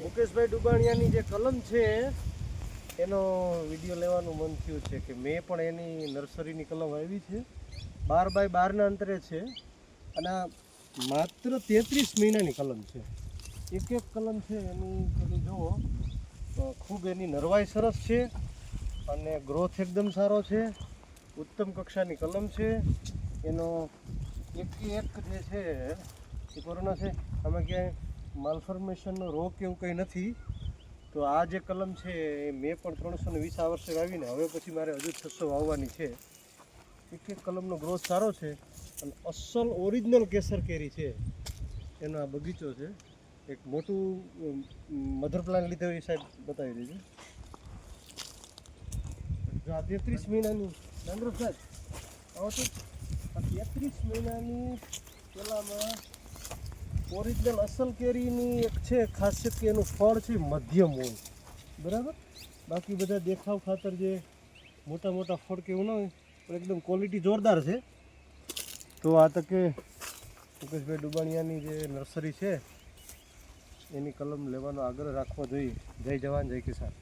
મુકેશભાઈ ડુબાણિયાની જે કલમ છે એનો વિડીયો લેવાનું મન થયું છે કે મેં પણ એની નર્સરીની કલમ આવી છે 12 બાય 12ના અંતરે છે અને આ માત્ર 33 મહિનાની કલમ છે. એક એક કલમ છે એની તમે જુઓ તો ખૂબ એની નરવાઈ સરસ છે અને ગ્રોથ એકદમ સારો છે. ઉત્તમ કક્ષાની કલમ છે. એનો એક જે છે એ કોરોના છે. આમાં ક્યાંય માલફોર્મેશનનો રોગ કે એવું કંઈ નથી. તો આ જે કલમ છે એ મેં પણ 320 આ વર્ષે વાવીને હવે પછી મારે હજુ 600 વાવવાની છે. એક એક કલમનો ગ્રોથ સારો છે અને અસલ ઓરિજિનલ કેસર કેરી છે. એનો આ બગીચો છે. એક મોટું મધર પ્લાન લીધો એ સાઈડ બતાવી દેજો. જો આ 33 મહિનાની નાંદ્રો સાહેબ આવો તો આ 33 મહિનાની પેલામાં ઓરિજિનલ અસલ કેરીની એક છે ખાસિયત કે એનું ફળ છે મધ્યમ હોય, બરાબર. બાકી બધા દેખાવ ખાતર જે મોટા મોટા ફળ કે એવું ન હોય પણ એકદમ ક્વોલિટી જોરદાર છે. તો આ તકે મુકેશભાઈ ડુબાણિયાની જે નર્સરી છે એની કલમ લેવાનો આગ્રહ રાખવો જોઈએ. જય જવાન જય કિસાન.